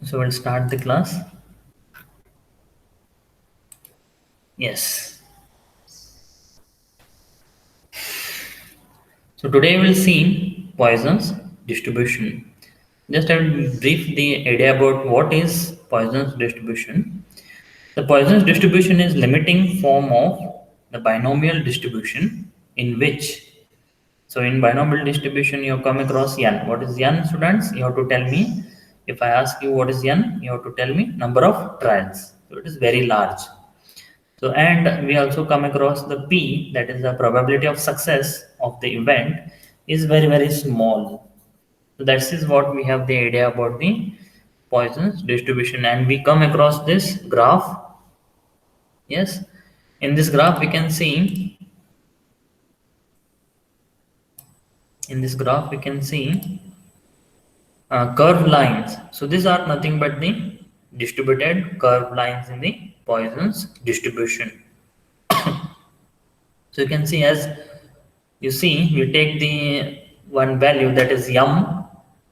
So we'll start the class. Yes. So today we'll see Poisson's distribution. Just I will brief the idea about what is Poisson's distribution. The Poisson's distribution is limiting form of the binomial distribution in which, so in binomial distribution you come across n. What is n, students? You have to tell me. If I ask you what is n, you have to tell me number of trials. So it is very large. So, and we also come across the P, that is the probability of success of the event, is very, very small. So, that is what we have the idea about the Poisson's distribution. And we come across this graph. Yes, in this graph, we can see, curved lines. So, these are nothing but the distributed curved lines in the Poisson's distribution. So, you can see as you see, we take the one value that is m.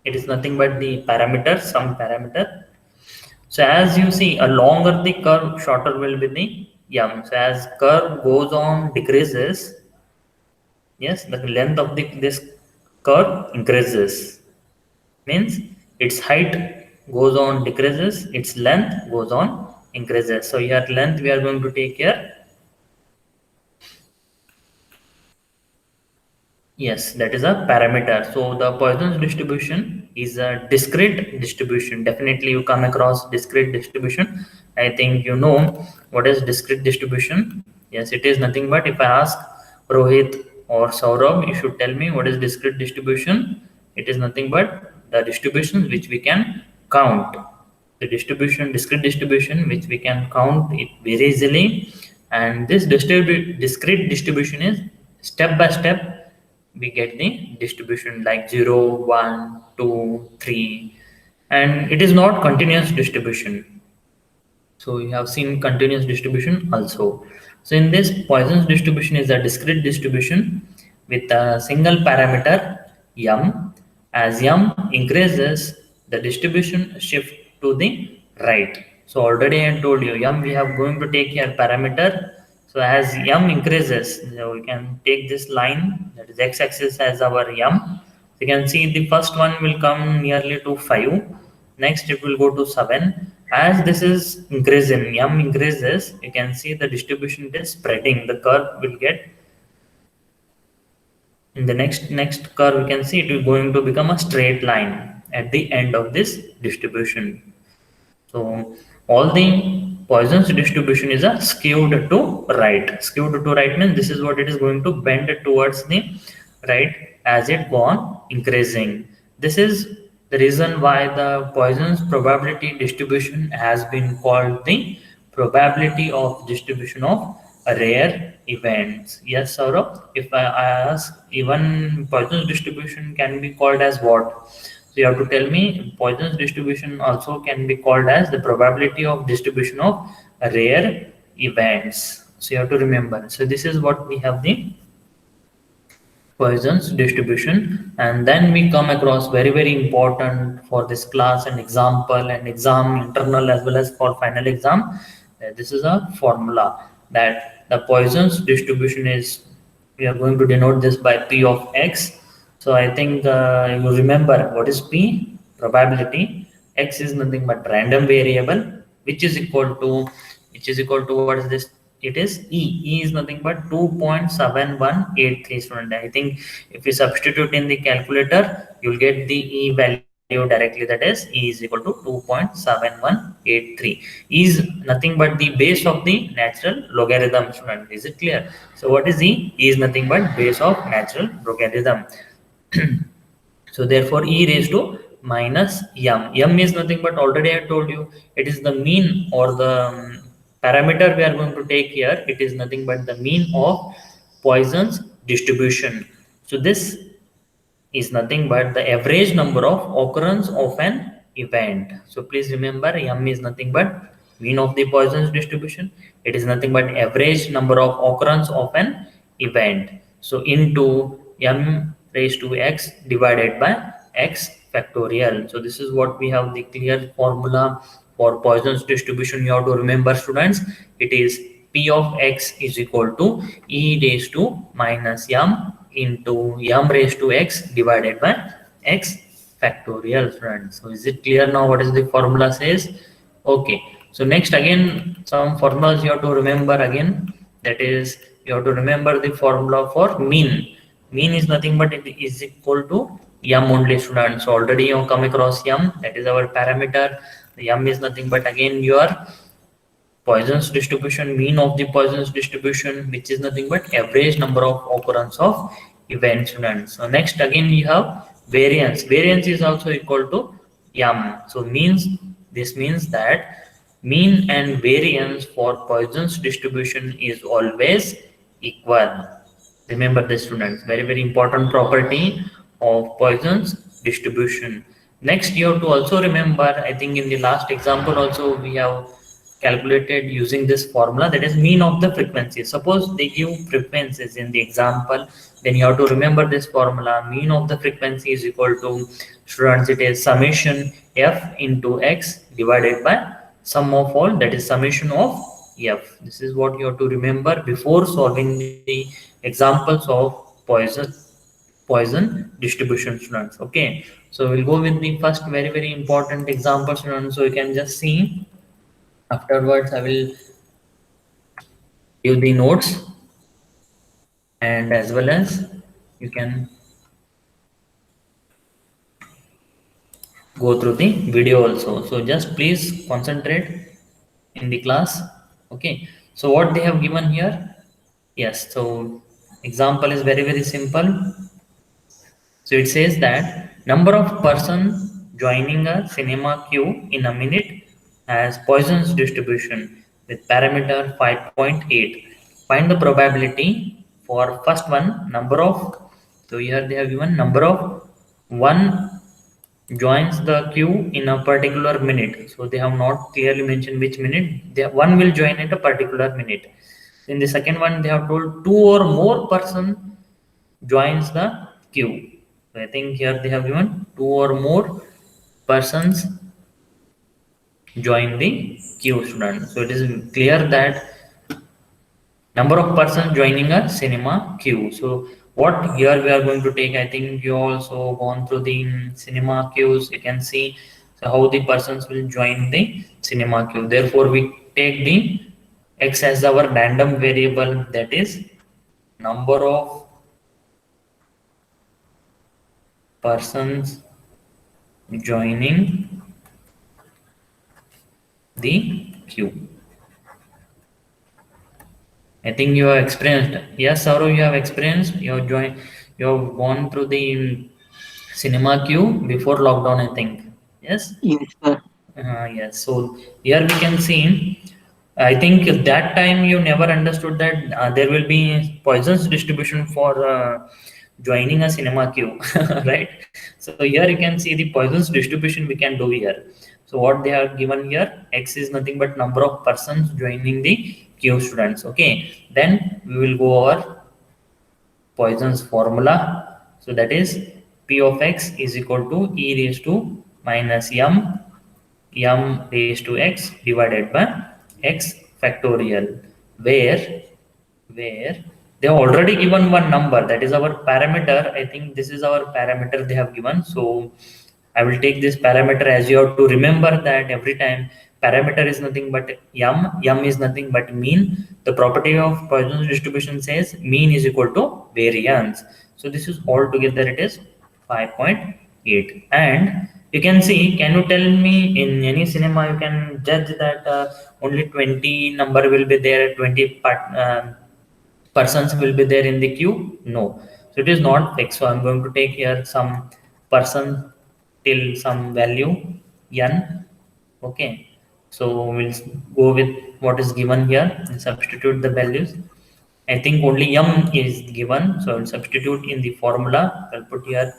It is nothing but the parameter, some parameter. So as you see, a longer the curve, shorter will be the m. So as curve goes on decreases, yes, the length of this curve increases. Means its height goes on decreases, its length goes on increases. So here length we are going to take here. Yes, that is a parameter. So the Poisson's distribution is a discrete distribution. Definitely you come across discrete distribution. I think you know what is discrete distribution. Yes, it is nothing but if I ask Rohit or Saurabh, you should tell me what is discrete distribution. It is nothing but the distribution which we can count. The distribution, discrete distribution, which we can count it very easily. And this discrete distribution is step by step we get the distribution like 0, 1, 2, 3, and it is not continuous distribution. So you have seen continuous distribution also. So in this, Poisson's distribution is a discrete distribution with a single parameter m. As m increases, the distribution shift to the right. So already I told you m we have going to take here parameter. So as m increases, so we can take this line that is x-axis as our m. You can see the first one will come nearly to 5. Next it will go to 7. As this is increasing, m increases, you can see the distribution is spreading. The curve will get in the next curve. You can see it is going to become a straight line at the end of this distribution. So all the Poisson's distribution is a skewed to right. Skewed to right means this is what it is going to bend towards the right as it go on increasing. This is the reason why the Poisson's probability distribution has been called the probability of distribution of rare events. Yes, Saurabh. If I ask, even Poisson's distribution can be called as what? So you have to tell me Poisson's distribution also can be called as the probability of distribution of rare events. So you have to remember. So this is what we have the Poisson's distribution, and then we come across very important for this class and example and exam internal as well as for final exam. This is a formula that the Poisson's distribution is, we are going to denote this by p of x. So I think you remember what is p, probability. X is nothing but random variable which is equal to, what is this? It is e is nothing but 2.7183. Student, I think if you substitute in the calculator you'll get the e value directly, that is e is equal to 2.7183. E is nothing but the base of the natural logarithm. Student, is it clear? So what is e? E is nothing but base of natural logarithm. So therefore e raised to minus m. M is nothing but, already I told you, it is the mean or the parameter we are going to take here. It is nothing but the mean of Poisson's distribution. So this is nothing but the average number of occurrence of an event. So please remember, m is nothing but mean of the Poisson's distribution. It is nothing but average number of occurrence of an event. So into m raised to x divided by x factorial. So this is what we have the clear formula for Poisson's distribution. You have to remember, students, it is P of x is equal to e raised to minus m into m raised to x divided by x factorial, friends. So is it clear now what is the formula says? Okay. So next, again, some formulas you have to remember again. That is, you have to remember the formula for mean. Mean is nothing but it is equal to m only, students. So already you have come across m, that is our parameter. The m is nothing but again your Poisson's distribution, mean of the Poisson's distribution, which is nothing but average number of occurrence of events, students. So next, again you have variance. Variance is also equal to m. So this means that mean and variance for Poisson's distribution is always equal. Remember this, students, very important property of Poisson's distribution. Next, you have to also remember, I think in the last example also we have calculated using this formula, that is mean of the frequency. Suppose they give frequencies in the example, then you have to remember this formula. Mean of the frequency is equal to, students, it is summation f into x divided by sum of all, that is summation of f. This is what you have to remember before solving the examples of Poisson distribution, students. Okay, so we'll go with the first very important example, students. So you can just see, afterwards I will give the notes, and as well as you can go through the video also. So just please concentrate in the class. Okay, so what they have given here, yes, so example is very simple. So it says that number of persons joining a cinema queue in a minute has Poisson's distribution with parameter 5.8. Find the probability for first one, number of, so here they have given number of one joins the queue in a particular minute. So they have not clearly mentioned which minute. One will join at a particular minute. In the second one, they have told two or more person joins the queue. So I think here they have given two or more persons join the queue, student. So it is clear that number of persons joining a cinema queue. So what here we are going to take, I think you also gone through the cinema queues. You can see how the persons will join the cinema queue. Therefore, we take the x as our random variable, that is number of persons joining the queue. I think you have experienced. Yes, Saurav, you have experienced. You have joined. You have gone through the cinema queue before lockdown, I think. Yes. Yes, sir. Yes. So here we can see. I think at that time you never understood that there will be Poisson's distribution for joining a cinema queue, right? So here you can see the Poisson's distribution we can do here. So what they have given here, x is nothing but number of persons joining the queue, students. Okay, then we will go over Poisson's formula. So that is p of x is equal to e raised to minus m raised to x divided by x factorial, where they have already given one number, that is our parameter. I think this is our parameter they have given. So I will take this parameter, as you have to remember that every time parameter is nothing but m is nothing but mean. The property of Poisson's distribution says mean is equal to variance. So this is all together, it is 5.8. And you can see, can you tell me in any cinema you can judge that only 20 number will be there, 20 persons will be there in the queue? No. So it is not fixed. So I'm going to take here some person till some value n. Okay. So we'll go with what is given here and substitute the values. I think only m is given, so I'll substitute in the formula. I'll put here,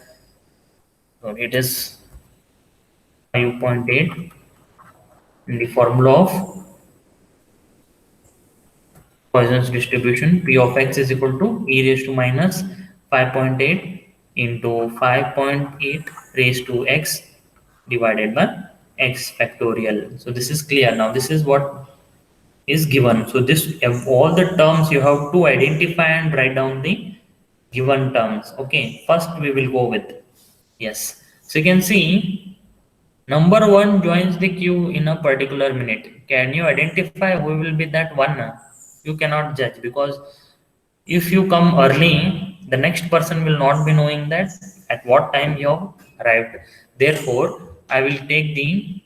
so it is 5.8 in the formula of Poisson's distribution. P of x is equal to e raised to minus 5.8 into 5.8 raised to x divided by x factorial. So this is clear. Now this is what is given. So this all the terms you have to identify and write down the given terms. Okay, first we will go with yes. So you can see number one joins the queue in a particular minute. Can you identify who will be that one? You cannot judge because if you come early, the next person will not be knowing that at what time you have arrived. Therefore, I will take the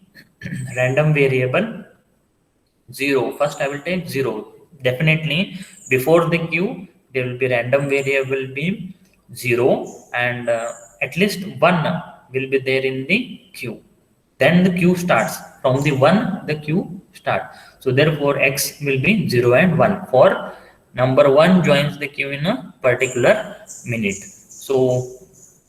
random variable 0. First, I will take 0. Definitely, before the queue, there will be random variable be 0 and at least 1 will be there in the queue. Then the queue starts. From the 1, the queue start. So therefore, x will be 0 and 1 for number 1 joins the queue in a particular minute. So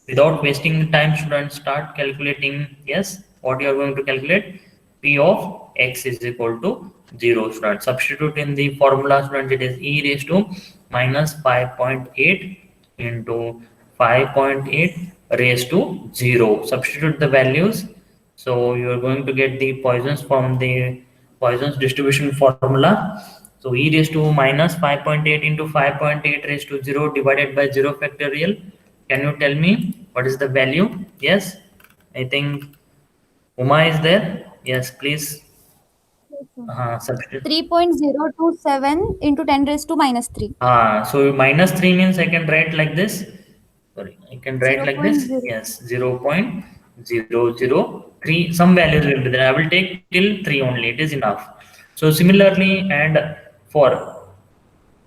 without wasting the time, students start calculating. Yes, what you are going to calculate? P of x is equal to 0. Students substitute in the formula. Students, it is e raised to minus 5.8 into 5.8 raised to 0. Substitute the values. So you are going to get the Poisson's from the Poisson's distribution formula. So e raised to minus 5.8 into 5.8 raised to 0 divided by 0 factorial. Can you tell me what is the value? Yes, I think Uma is there. Yes, please. Substitute. 3.027 into 10 raised to minus 3. So minus 3 means I can write like this. Sorry, I can write like this. 0.0. Yes, 0.003. Some values will be there. I will take till 3 only. It is enough. So similarly, and for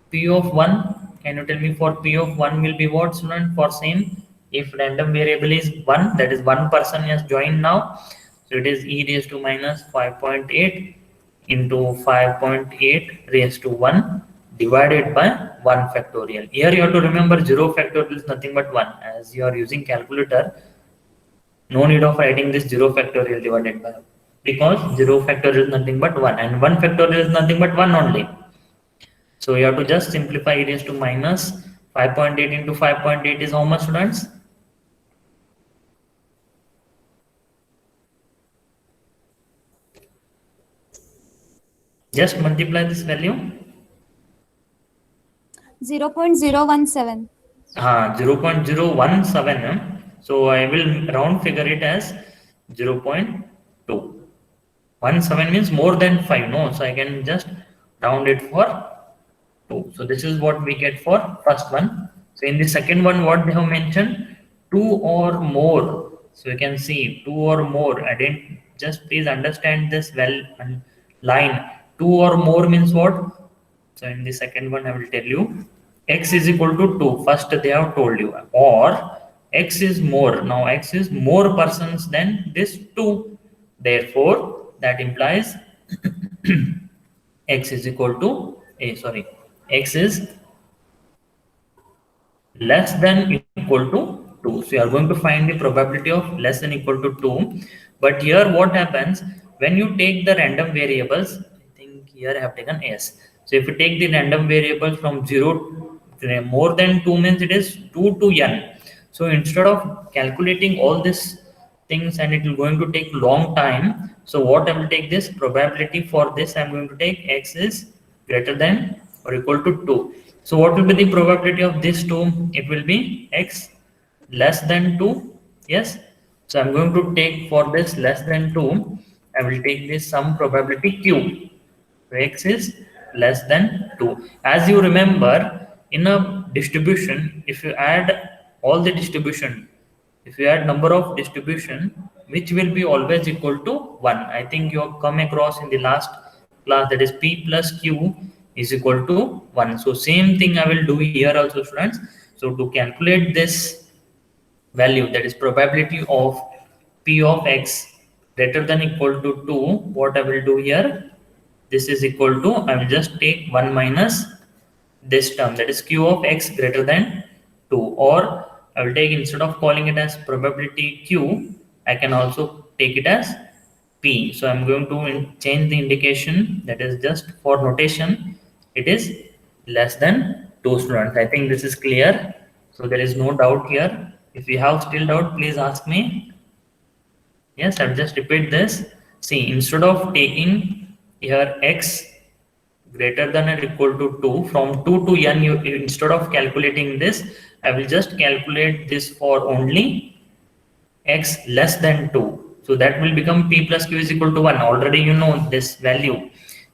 P of 1, can you tell me for P of 1 will be what, student? For same, if random variable is 1, that is one person has joined now. So it is e raised to minus 5.8 into 5.8 raised to 1 divided by 1 factorial. Here you have to remember 0 factorial is nothing but 1. As you are using calculator, no need of writing this 0 factorial divided by, because 0 factorial is nothing but 1 and 1 factorial is nothing but 1 only. So you have to just simplify e raised to minus 5.8 into 5.8 is how much, students? Just multiply this value. 0.017. 0.017. So I will round figure it as 0.2. 17 means more than 5. No, so I can just round it for 2. So this is what we get for first one. So in the second one, what they have mentioned, 2 or more. So you can see 2 or more. I didn't just please understand this well line. 2 or more means what? So in the second one, I will tell you x is equal to 2. First they have told you, or x is more. Now x is more persons than this 2. Therefore, that implies x is equal to x is less than equal to 2. So you are going to find the probability of less than equal to 2. But here what happens when you take the random variables? I think here I have taken s. So if you take the random variables from 0 more than 2 means it is 2 to n. So instead of calculating all these things and it will going to take long time, so what I will take this probability for this, I'm going to take x is greater than or equal to 2. So what will be the probability of this 2? It will be x less than 2. Yes. So I'm going to take for this less than 2, I will take this some probability q. So x is less than 2. As you remember, in a distribution, if you add all the distribution, if you add number of distribution, which will be always equal to 1. I think you have come across in the last class, that is p plus q is equal to 1. So same thing I will do here also, students. So to calculate this value, that is probability of p of x greater than equal to 2, what I will do here, this is equal to, I will just take 1 minus this term, that is q of x greater than 2, or I will take, instead of calling it as probability q, I can also take it as p. So I'm going to change the indication, that is just for notation, it is less than 2, students. I think this is clear. So there is no doubt here. If you have still doubt, please ask me. Yes, I'll just repeat this. See, instead of taking here x greater than or equal to 2, from 2 to n, instead of calculating this, I will just calculate this for only x less than 2. So that will become p plus q is equal to 1. Already you know this value.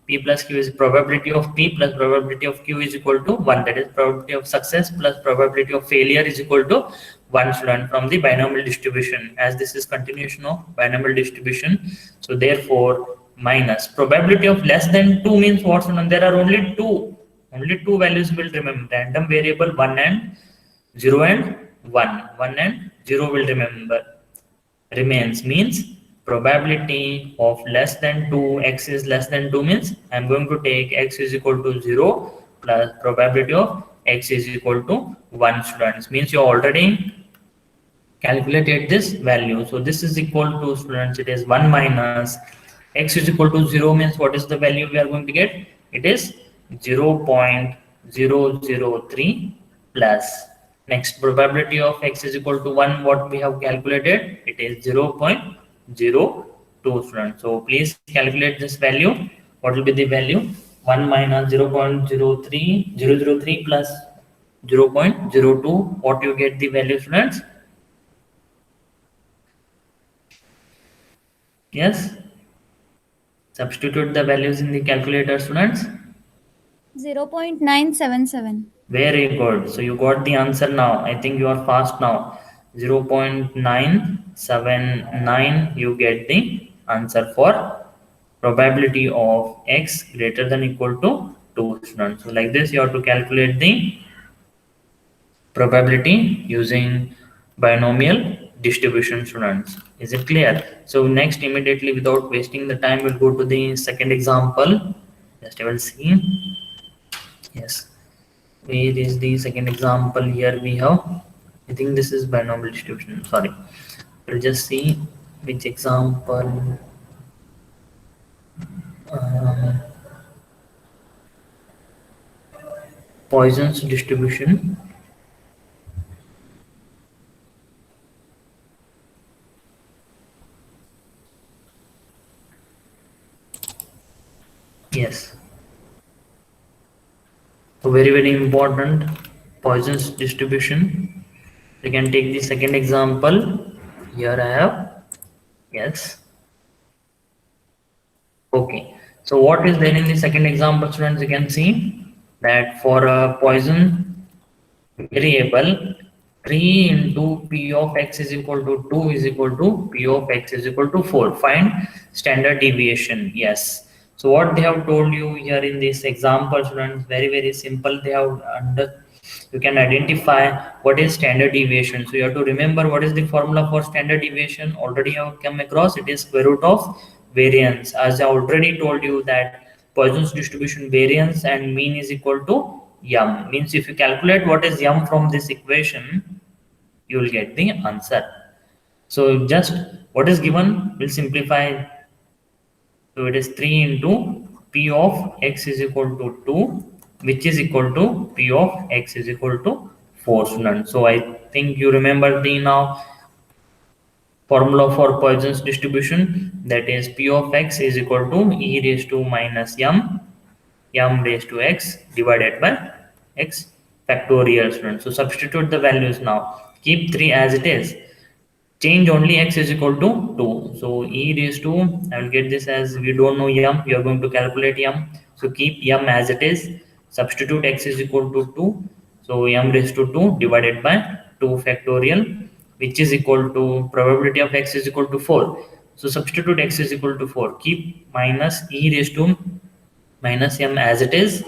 P plus q is probability of p plus probability of q is equal to 1. That is probability of success plus probability of failure is equal to 1, student, from the binomial distribution. As this is continuation of binomial distribution, so therefore minus probability of less than 2 means what, student? There are only two values will remain. Random variable 1 and 0 and 1 and 0 will remains, means probability of less than 2, x is less than 2 means I'm going to take x is equal to 0 plus probability of x is equal to 1, students. Means you already calculated this value. So this is equal to, students, it is 1 minus x is equal to 0 means what is the value we are going to get? It is 0.003 plus next probability of x is equal to 1, what we have calculated, it is 0.02, students. So please calculate this value. What will be the value? 1 minus 0.03003 plus 0.02, what you get the value, students? Yes, substitute the values in the calculator, students. 0.977. Very good. So you got the answer now. I think you are fast now. 0.979, you get the answer for probability of x greater than equal to 2, students. So like this, you have to calculate the probability using binomial distribution, students. Is it clear? So next, immediately without wasting the time, we'll go to the second example. Just I will see. Yes. Where is the second example? Here we have, I think this is binomial distribution. Sorry. We'll just see which example. Poisson's distribution. Yes. So very important, Poisson's distribution. You can take the second example. Here I have. Yes. Okay. So what is there in the second example, students? You can see that for a Poisson variable, 3 into p of x is equal to 2 is equal to p of x is equal to 4. Find standard deviation. Yes. So what they have told you here in this example, students, very simple. They have you can identify what is standard deviation. So you have to remember what is the formula for standard deviation. Already you have come across, it is square root of variance. As I already told you that Poisson's distribution variance and mean is equal to m. Means if you calculate what is m from this equation, you will get the answer. So just what is given will simplify. So it is 3 into p of x is equal to 2, which is equal to p of x is equal to 4, students. So I think you remember the now formula for Poisson's distribution, that is p of x is equal to e raised to minus m raised to x divided by x factorial, students. So substitute the values now. Keep 3 as it is. Change only x is equal to 2. So e raised to, I will get this as, we don't know m, we are going to calculate m. So keep m as it is. Substitute x is equal to 2. So m raised to 2 divided by 2 factorial, which is equal to probability of x is equal to 4. So substitute x is equal to 4. Keep minus e raised to minus m as it is.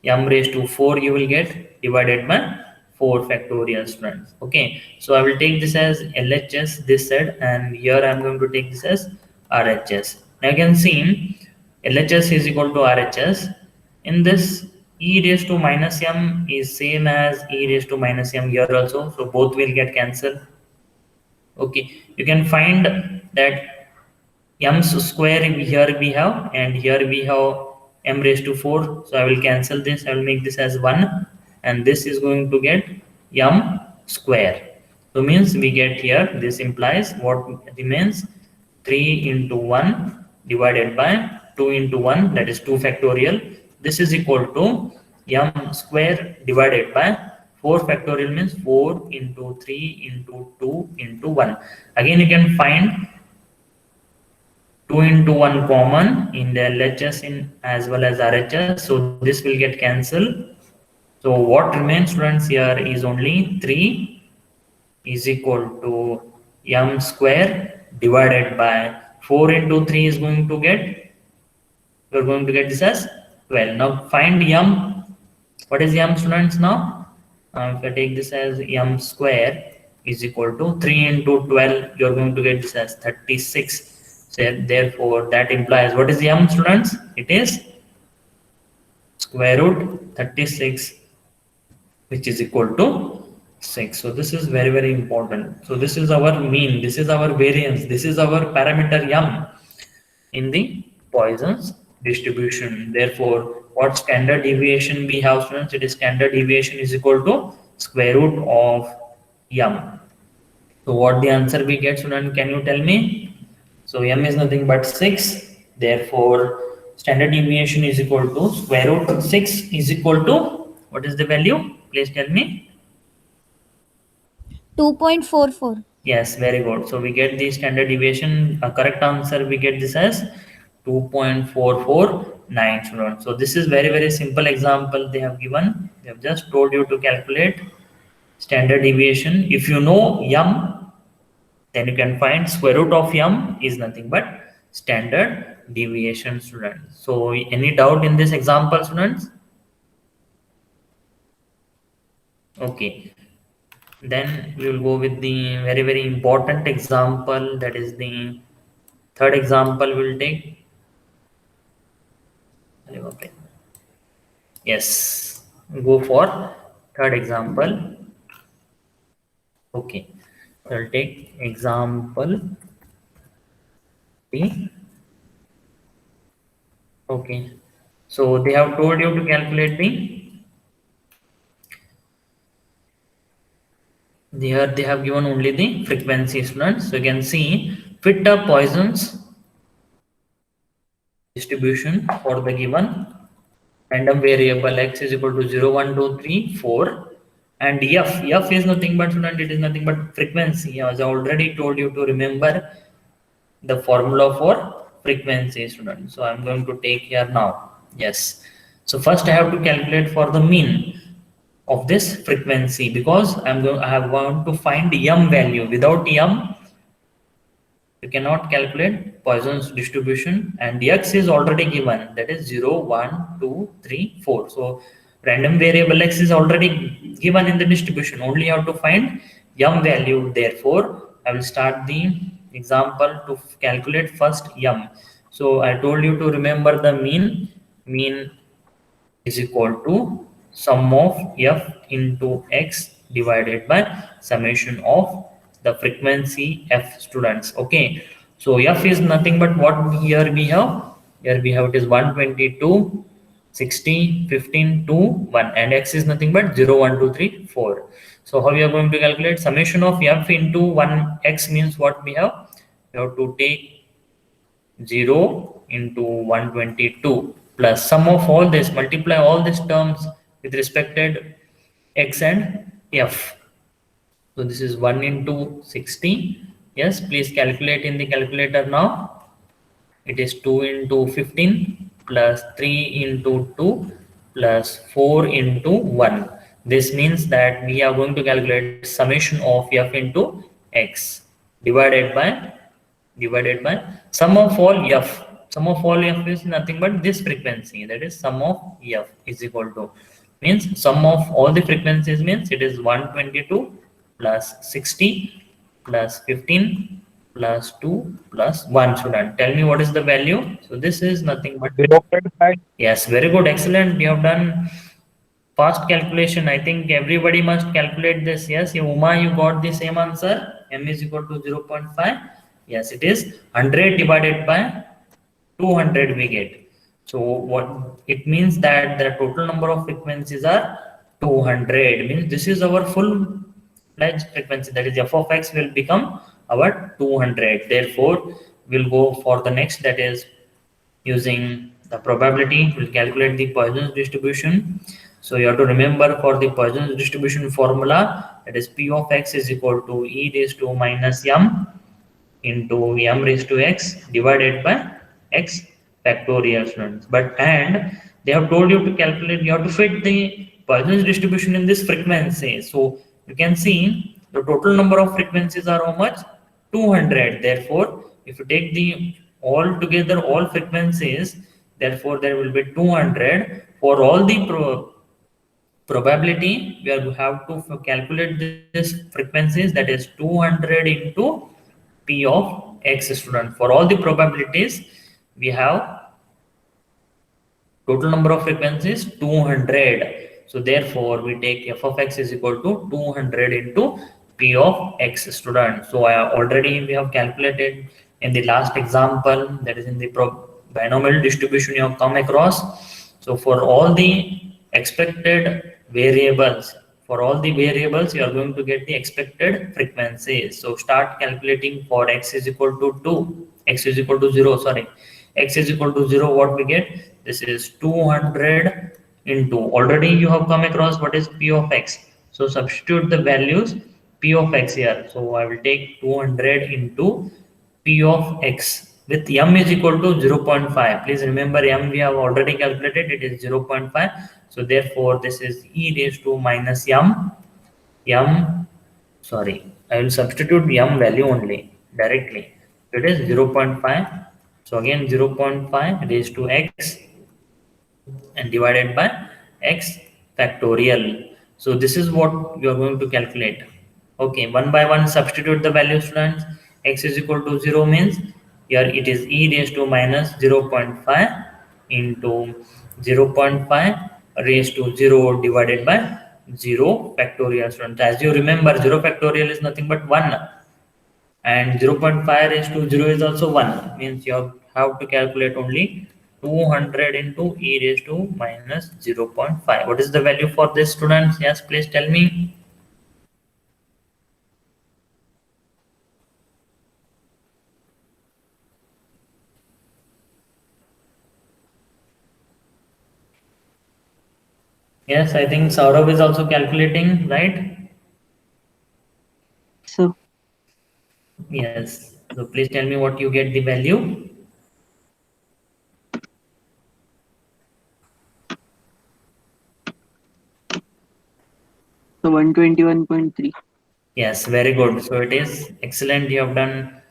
M raised to 4 you will get divided by 4 factorial, students. Okay, so I will take this as LHS this side, and here I am going to take this as RHS. Now you can see LHS is equal to RHS. In this, e raised to minus m is same as e raised to minus m here also, so both will get cancelled. Okay, you can find that m square here we have, and here we have m raised to 4. So I will cancel this. I will make this as 1, and this is going to get m square. So means we get here, this implies what remains, 3 into 1 divided by 2 into 1, that is 2 factorial. This is equal to m square divided by 4 factorial, means 4 into 3 into 2 into 1. Again you can find 2 into 1 common in the LHS in as well as RHS, so this will get cancelled. So what remains, students, here is only 3 is equal to m square divided by 4 into 3 is going to get, we are going to get this as 12. Now find m. What is m, students? Now if I take this as m square is equal to 3 into 12, you are going to get this as 36. So therefore that implies, what is m, students? It is square root 36, which is equal to 6. So this is very, very important. So this is our mean, this is our variance, this is our parameter m in the Poisson's distribution. Therefore, what standard deviation we have, students? It is standard deviation is equal to square root of m. So what the answer we get, student? Can you tell me? So m is nothing but 6. Therefore, standard deviation is equal to square root of 6 is equal to, what is the value? Please tell me. 2.44. Yes, very good. So we get the standard deviation, a correct answer, we get this as 2.449, students. So this is very, very simple example they have given. They have just told you to calculate standard deviation. If you know m, then you can find square root of m is nothing but standard deviation, students. So any doubt in this example, students? Okay. Then we will go with the very, very important example, that is the third example we'll take. Okay. Yes, go for third example. Okay, I'll take example B. Okay, so they have told you to calculate here they have given only the frequency, students. So you can see, fit a Poisson's distribution for the given random variable x is equal to 0, 1, 2, 3, 4, and f is nothing but, student, it is nothing but frequency. As I already told you to remember the formula for frequency, student. So I'm going to take here now. Yes, so first I have to calculate for the mean of this frequency, because I have want to find m value. Without m you cannot calculate Poisson's distribution, and x is already given, that is 0, 1, 2, 3, 4. So random variable x is already given in the distribution, only you have to find m value. Therefore I will start the example to calculate first m. So I told you to remember the mean is equal to sum of f into x divided by summation of the frequency f, students. Okay, so f is nothing but what here we have, it is 122, 60, 15, 2, 1, and x is nothing but 0, 1, 2, 3, 4. So how we are going to calculate summation of f into 1x means what we have to take 0 into 122 plus sum of all this, multiply all these terms with respected x and f. So this is 1 into 60. Yes, please calculate in the calculator now. It is 2 into 15 plus 3 into 2 plus 4 into 1. This means that we are going to calculate summation of f into x divided by sum of all f. Sum of all f is nothing but this frequency, that is sum of f is equal to, means sum of all the frequencies means it is 122 plus 60 plus 15 plus 2 plus 1, student. Tell me what is the value. So this is nothing but 0.5. Yes, very good, excellent. You have done fast calculation. I think everybody must calculate this. Yes, Uma, you got the same answer. M is equal to 0.5. Yes, it is 100 divided by 200 we get. So what it means that the total number of frequencies are 200, means this is our full full-fledged frequency, that is f of x will become our 200. Therefore, we'll go for the next, that is using the probability. We'll calculate the Poisson's distribution. So you have to remember, for the Poisson's distribution formula, that is p of x is equal to e raised to minus m into m raised to x divided by x factorial, students. But and they have told you to calculate, you have to fit the Poisson's distribution in this frequency. So you can see the total number of frequencies are how much? 200. Therefore, if you take the all together all frequencies, therefore there will be 200 for all the probability. We have to calculate this frequencies, that is 200 into p of x, student. For all the probabilities, we have total number of frequencies 200. So therefore, we take f of x is equal to 200 into p of x, student. So we have calculated in the last example, that is in the binomial distribution you have come across. So for all the expected variables, you are going to get the expected frequencies. So start calculating. For x is equal to 2, x is equal to 0, sorry, x is equal to 0, what we get? This is 200 into, already you have come across what is p of x. So substitute the values p of x here. So I will take 200 into p of x with m is equal to 0.5. Please remember, m we have already calculated, it is 0.5. So therefore, this is e raised to minus I will substitute m value only directly. It is 0.5. So again 0.5 raised to x and divided by x factorial. So this is what you are going to calculate. Okay, one by one substitute the value, students. X is equal to 0 means here it is e raised to minus 0.5 into 0.5 raised to 0 divided by 0 factorial, students. As you remember, 0 factorial is nothing but 1, and 0.5 raised to 0 is also 1, means you have to calculate only 200 into e raised to minus 0.5. What is the value for this, students? Yes, please tell me. Yes, I think Saurabh is also calculating, right? So Yes. So please tell me what you get the value. So 121.3. Yes, very good. So it is excellent. You have done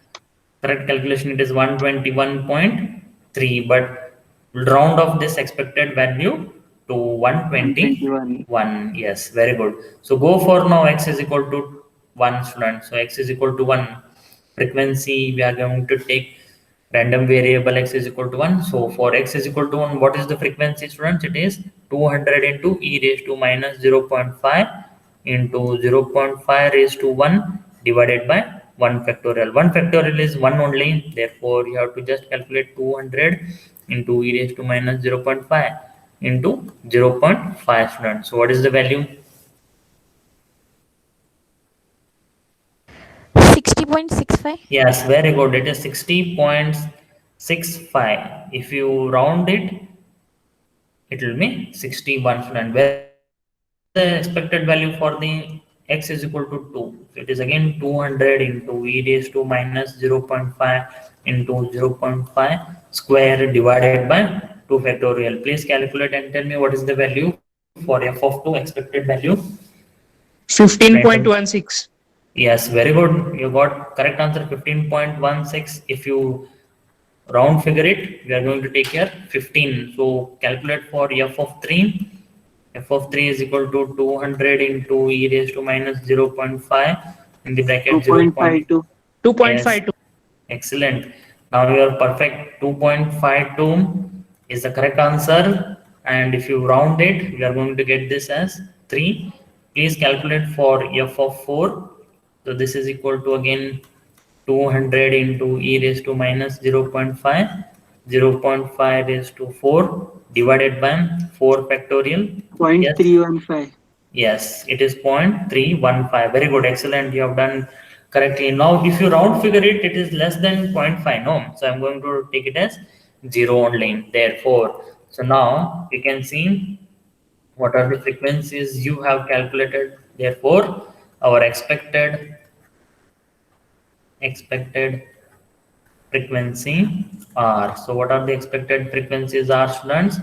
correct calculation. It is 121.3, but we'll round off this expected value to 121. Yes, very good. So go for now x is equal to 1, student. So x is equal to 1. Frequency, we are going to take random variable x is equal to 1. So for x is equal to 1, what is the frequency, students? It is 200 into e raised to minus 0.5 into 0.5 raised to 1 divided by 1 factorial. 1 factorial is 1 only. Therefore, you have to just calculate 200 into e raised to minus 0.5 into 0.5, students. So what is the value? 60.65. Yes, very good. It is 60.65. If you round it, it will be 61, student. Where the expected value for the x is equal to 2. So it is again 200 into e raised to minus 0.5 into 0.5 square divided by 2 factorial. Please calculate and tell me what is the value for f of 2, expected value. 15.16. Yes, very good. You got correct answer, 15.16. If you round figure it, we are going to take here 15. So calculate for f of 3. F of 3 is equal to 200 into e raised to minus 0.5 in the bracket 2.52. 2.52. Yes. Excellent. Now you are perfect. 2.52 is the correct answer. And if you round it, we are going to get this as 3. Please calculate for f of 4. So this is equal to again 200 into e raised to minus 0.5. 0.5 raised to 4 divided by 4 factorial. Yes. 0.315. Yes, it is 0.315. Very good, excellent. You have done correctly. Now, if you round figure it, it is less than 0.5. No, so I'm going to take it as 0 only. Therefore, so now you can see what are the frequencies you have calculated. Therefore, our expected frequency R. So what are the expected frequencies are, students?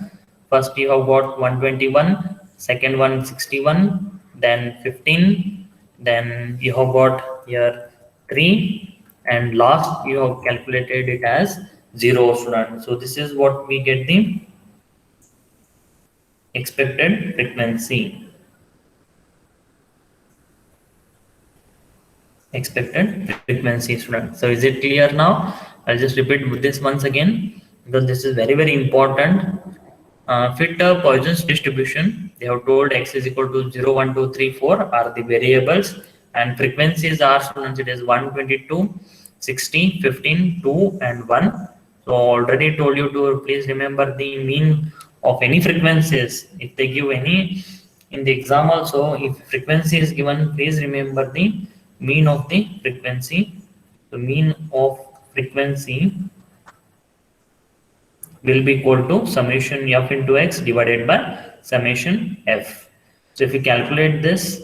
First you have got 121, second one 61, then 15, then you have got here 3, and last you have calculated it as 0, student. So this is what we get the expected frequency. Expected frequency, student. So is it clear now? I'll just repeat this once again because this is very important. Fit a Poisson's distribution. They have told x is equal to 0, 1, 2, 3, 4 are the variables, and frequencies are, students, it is 122, 60, 15, 2 and 1. So already told you to please remember the mean of any frequencies. If they give any in the exam also, if frequency is given, please remember the mean of the frequency. The mean of frequency will be equal to summation f into x divided by summation f. So if you calculate this,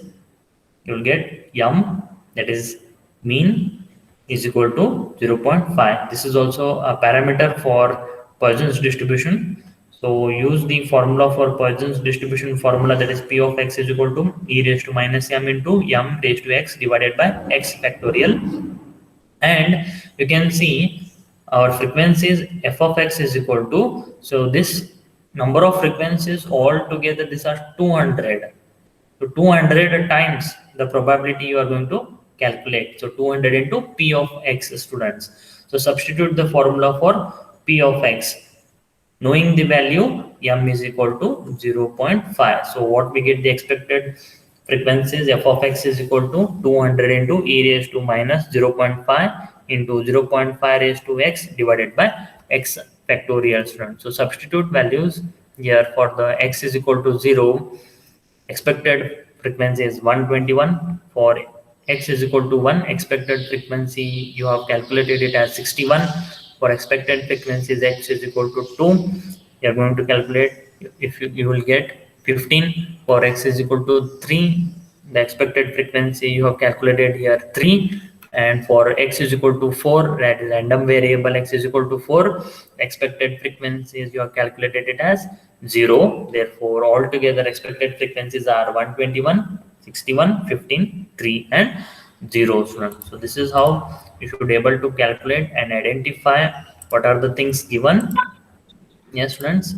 you will get m, that is mean, is equal to 0.5. This is also a parameter for Poisson's distribution. So use the formula for Poisson's distribution formula, that is p of x is equal to e raised to minus m into m raised to x divided by x factorial. And you can see our frequencies f of x is equal to, so this number of frequencies all together, these are 200. So 200 times the probability you are going to calculate. So 200 into p of x, students. So substitute the formula for p of x. Knowing the value, m is equal to 0.5. So what we get the expected frequencies, f of x is equal to 200 into e raised to minus 0.5 into 0.5 raised to x divided by x factorial, students. So substitute values here for the x is equal to 0. Expected frequency is 121. For x is equal to 1, expected frequency you have calculated it as 61. For expected frequencies x is equal to 2, you are going to calculate, if you will get 15. For x is equal to 3, the expected frequency you have calculated here 3. And for x is equal to 4, that is random variable x is equal to 4, expected frequencies you have calculated it as 0. Therefore altogether expected frequencies are 121, 61, 15, 3 and 0. So this is how you should be able to calculate and identify what are the things given. Yes, students.